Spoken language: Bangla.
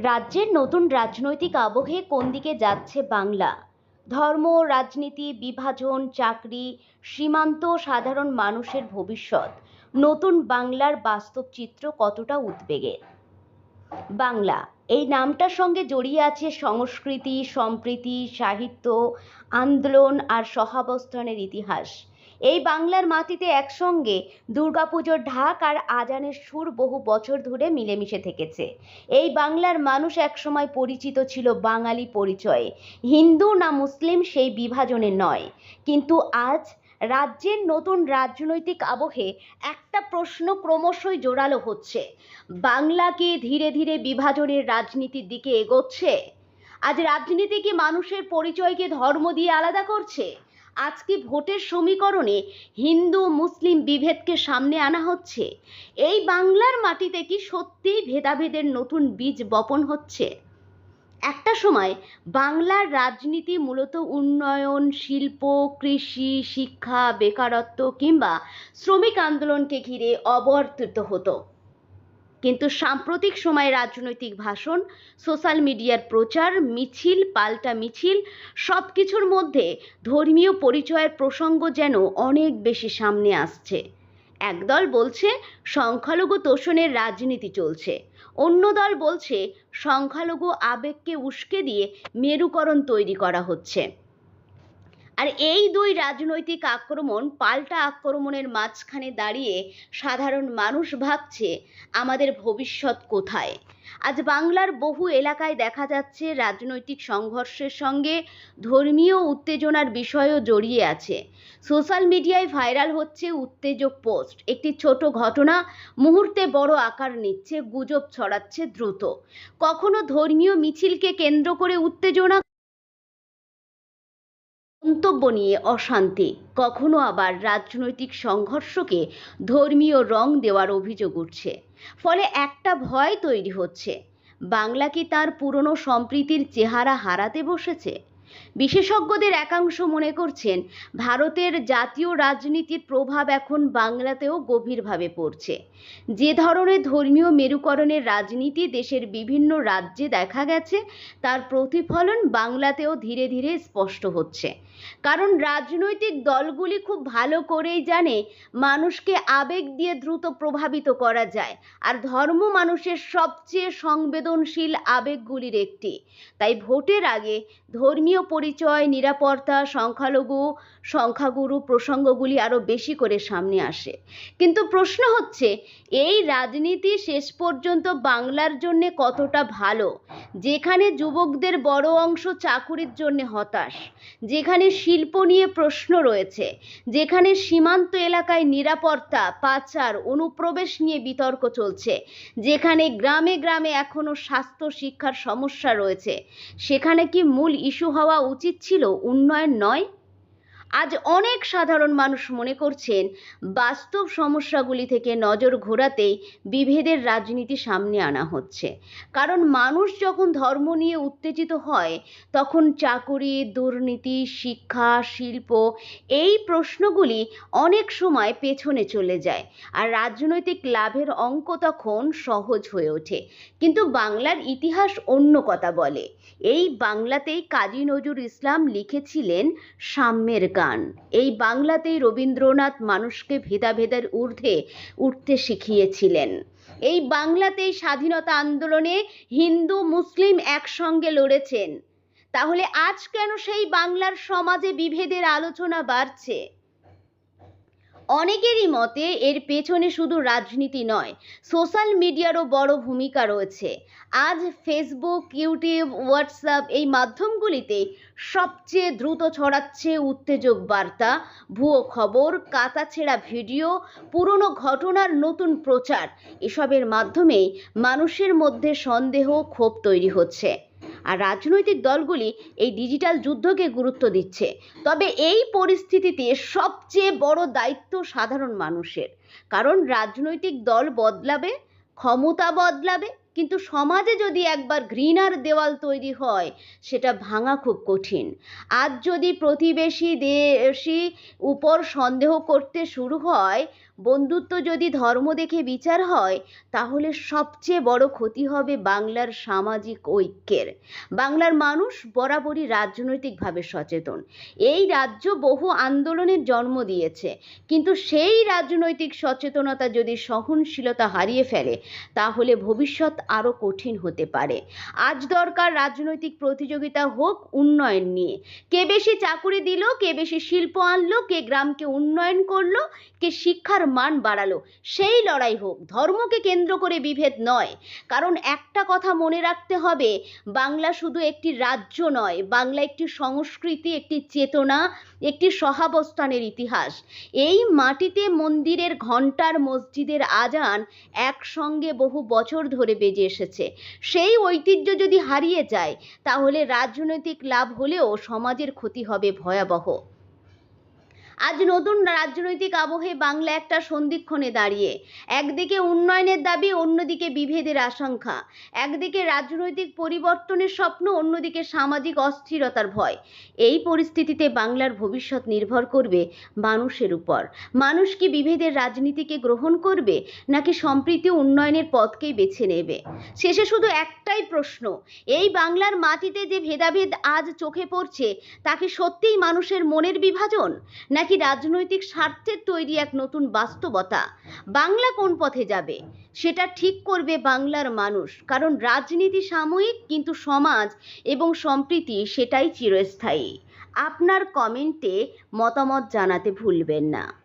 রাজ্যের নতুন রাজনৈতিক আবহে কোন দিকে যাচ্ছে বাংলা? ধর্ম, রাজনীতি, বিভাজন, চাকরি, সীমান্ত, সাধারণ মানুষের ভবিষ্যৎ। নতুন বাংলার বাস্তব চিত্র কতটা উদ্বেগের? বাংলা এই নামটার সঙ্গে জড়িয়ে আছে সংস্কৃতি, সম্প্রীতি, সাহিত্য, আন্দোলন আর সহাবস্থানের ইতিহাস। এই বাংলার মাটিতে একসঙ্গে দুর্গাপুজোর ঢাক আর আজানের সুর বহু বছর ধরে মিলেমিশে থেকেছে। এই বাংলার মানুষ একসময় পরিচিত ছিল বাঙালি পরিচয়ে, হিন্দু না মুসলিম সেই বিভাজনে নয়। কিন্তু আজ রাজ্যের নতুন রাজনৈতিক আবহে একটা প্রশ্ন ক্রমশই জোরালো হচ্ছে: বাংলা কি ধীরে ধীরে বিভাজনের রাজনীতির দিকে এগোচ্ছে? আজ রাজনীতি কি মানুষের পরিচয়কে ধর্ম দিয়ে আলাদা করছে? আজ কি ভোটের সমীকরণে হিন্দু মুসলিম বিভেদকে সামনে আনা হচ্ছে? এই বাংলার মাটিতে কি সত্যিই ভেদাভেদের নতুন বীজ বপন হচ্ছে? একটা সময় বাংলার রাজনীতি মূলত উন্নয়ন, শিল্প, কৃষি, শিক্ষা, বেকারত্ব কিংবা শ্রমিক আন্দোলনকে ঘিরে অবর্তিত হতো। কিন্তু সাম্প্রতিক সময়ে রাজনৈতিক ভাষণ, সোশ্যাল মিডিয়ার প্রচার, মিছিল পাল্টা মিছিল, সব কিছুর মধ্যে ধর্মীয় পরিচয়ের প্রসঙ্গ যেন অনেক বেশি সামনে আসছে। একদল বলছে সংখ্যালঘু তোষণের রাজনীতি চলছে, অন্য দল বলছে সংখ্যালঘু আবেগকে উস্কে দিয়ে মেরুকরণ তৈরি করা হচ্ছে। আর এই দুই রাজনৈতিক আক্রমণ পাল্টা আক্রমণের মাঝখানে দাঁড়িয়ে সাধারণ মানুষ ভাবছে, আমাদের ভবিষ্যৎ কোথায়? আজ বাংলার বহু এলাকায় দেখা যাচ্ছে রাজনৈতিক সংঘর্ষের সঙ্গে ধর্মীয় উত্তেজনার বিষয়ও জড়িয়ে আছে। সোশ্যাল মিডিয়ায় ভাইরাল হচ্ছে উত্তেজক পোস্ট, একটি ছোট ঘটনা মুহূর্তে বড় আকার নিচ্ছে, গুজব ছড়াচ্ছে দ্রুত। কখনো ধর্মীয় মিছিলকে কেন্দ্র করে উত্তেজনা, মন্তব্য নিয়ে অশান্তি, কখনো আবার রাজনৈতিক সংঘর্ষকে ধর্মীয় রং দেওয়ার অভিযোগ উঠছে। ফলে একটা ভয় তৈরি হচ্ছে, বাংলা কি তার পুরনো সম্প্রীতির চেহারা হারাতে বসেছে? বিশেষজ্ঞদের একাংশ মনে করছেন, ভারতের জাতীয় রাজনীতির প্রভাব এখন বাংলাতেও গভীরভাবে পড়ছে। যে ধরনের ধর্মীয় মেরুকরণের রাজনীতি দেশের বিভিন্ন রাজ্যে দেখা গেছে, তার প্রতিফলন বাংলাতেও ধীরে ধীরে স্পষ্ট হচ্ছে। কারণ রাজনৈতিক দলগুলি খুব ভালো করেই জানে মানুষকে আবেগ দিয়ে দ্রুত প্রভাবিত করা যায়, আর ধর্ম মানুষের সবচেয়ে সংবেদনশীল আবেগগুলির একটি। তাই ভোটের আগে ধর্মীয় পরিচয়, নিরাপত্তা, সংখ্যাগুরু প্রসঙ্গগুলি আরও বেশি করে সামনে আসে। কিন্তু প্রশ্ন হচ্ছে, এই রাজনীতি শেষ পর্যন্ত বাংলার জন্য কতটা ভালো? যেখানে যুবকদের বড় অংশ চাকুরির জন্য হতাশ, যেখানে শিল্প নিয়ে প্রশ্ন রয়েছে, যেখানে সীমান্ত এলাকায় নিরাপত্তা, পাচার, অনুপ্রবেশ নিয়ে বিতর্ক চলছে, যেখানে গ্রামে গ্রামে এখনো স্বাস্থ্য শিক্ষার সমস্যা রয়েছে, সেখানে কি মূল ইস্যু হওয়া উচিত ছিল উন্নয়ন নয়? আজ অনেক সাধারণ মানুষ মনে করছেন, বাস্তব সমস্যাগুলি থেকে নজর ঘোরাতেই বিভেদের রাজনীতি সামনে আনা হচ্ছে। কারণ মানুষ যখন ধর্ম নিয়ে উত্তেজিত হয়, তখন চাকুরি, দুর্নীতি, শিক্ষা, শিল্প এই প্রশ্নগুলি অনেক সময় পেছনে চলে যায়, আর রাজনৈতিক লাভের অঙ্ক তখন সহজ হয়ে ওঠে। কিন্তু বাংলার ইতিহাস অন্য কথা বলে। এই বাংলাতেই কাজী নজরুল ইসলাম লিখেছিলেন সাম্যের গান। এই বাংলাতেই রবীন্দ্রনাথ মানুষকে ভেদাভেদের ঊর্ধ্বে উঠতে শিখিয়েছিলেন। এই বাংলাতেই স্বাধীনতা আন্দোলনে হিন্দু মুসলিম একসঙ্গে লড়েছেন। তাহলে আজ কেন সেই বাংলার সমাজে বিভেদের আলোচনা বাড়ছে? অনেকেরই মতে এর পেছনে শুধু রাজনীতি নয়, সোশ্যাল মিডিয়ারও বড় ভূমিকা রয়েছে। আজ ফেসবুক, ইউটিউব, হোয়াটসঅ্যাপ এই মাধ্যমগুলিতে সবচেয়ে দ্রুত ছড়াচ্ছে উত্তেজক বার্তা, ভুয়ো খবর, কাটাছেঁড়া ভিডিও, পুরনো ঘটনার নতুন প্রচার। এসবের মাধ্যমেই মানুষের মধ্যে সন্দেহ, ক্ষোভ তৈরি হচ্ছে। আর রাজনৈতিক দলগুলি এই ডিজিটাল যুদ্ধকে গুরুত্ব দিচ্ছে। তবে এই পরিস্থিতিতে সবচেয়ে বড় দায়িত্ব সাধারণ মানুষের। কারণ রাজনৈতিক দল বদলাবে, ক্ষমতা বদলাবে, কিন্তু সমাজে যদি একবার ঘৃণার দেওয়াল তৈরি হয়, সেটা ভাঙা খুব কঠিন। আজ যদি প্রতিবেশী দেশি উপর সন্দেহ করতে শুরু হয়, বন্ধুত্ব যদি ধর্ম দেখে বিচার হয়, তাহলে সবচেয়ে বড় ক্ষতি হবে বাংলার সামাজিক ঐক্যের। বাংলার মানুষ বরাবরই রাজনৈতিকভাবে সচেতন। এই রাজ্য বহু আন্দোলনের জন্ম দিয়েছে, কিন্তু সেই রাজনৈতিক সচেতনতা যদি সহনশীলতা হারিয়ে ফেলে, তাহলে ভবিষ্যৎ আরও কঠিন হতে পারে। আজ দরকার রাজনৈতিক প্রতিযোগিতা হোক উন্নয়ন নিয়ে। কে বেশি চাকুরি দিল, কে বেশি শিল্প আনলো, কে গ্রামকে উন্নয়ন করলো, কে শিক্ষার মান বাড়ালো, সেই লড়াই হোক। ধর্মকে কেন্দ্র করে বিভেদ নয়। কারণ একটা কথা মনে রাখতে হবে, বাংলা শুধু একটি রাজ্য নয়, বাংলা একটি সংস্কৃতি, একটি চেতনা, একটি সহাবস্থানের ইতিহাস। এই মাটিতে মন্দিরের ঘণ্টার, মসজিদের আজান একসঙ্গে বহু বছর ধরে বেজে এসেছে। সেই ঐতিহ্য যদি হারিয়ে যায়, তাহলে রাজনৈতিক লাভ হলেও সমাজের ক্ষতি হবে ভয়াবহ। আজ নতুন রাজনৈতিক আবহে বাংলা একটা সন্ধিক্ষণে দাঁড়িয়ে। একদিকে উন্নয়নের দাবি, অন্যদিকে বিভেদের আশঙ্কা। একদিকে রাজনৈতিক পরিবর্তনের স্বপ্ন, অন্যদিকে সামাজিক অস্থিরতার ভয়। এই পরিস্থিতিতে বাংলার ভবিষ্যৎ নির্ভর করবে মানুষের উপর। মানুষ কি বিভেদের রাজনীতিকে গ্রহণ করবে, নাকি সম্প্রীতি উন্নয়নের পথকেই বেছে নেবে? শেষে শুধু একটাই প্রশ্ন, এই বাংলার মাটিতে যে ভেদাভেদ আজ চোখে পড়ছে, তা কি সত্যিই মানুষের মনের বিভাজন, নাকি রাজনৈতিক স্বার্থের তৈরি এক নতুন বাস্তবতা? বাংলা কোন পথে যাবে, সেটা ঠিক করবে বাংলার মানুষ। কারণ রাজনীতি সাময়িক, কিন্তু সমাজ এবং সম্প্রীতি সেটাই চিরস্থায়ী। আপনার কমেন্টে মতামত জানাতে ভুলবেন না।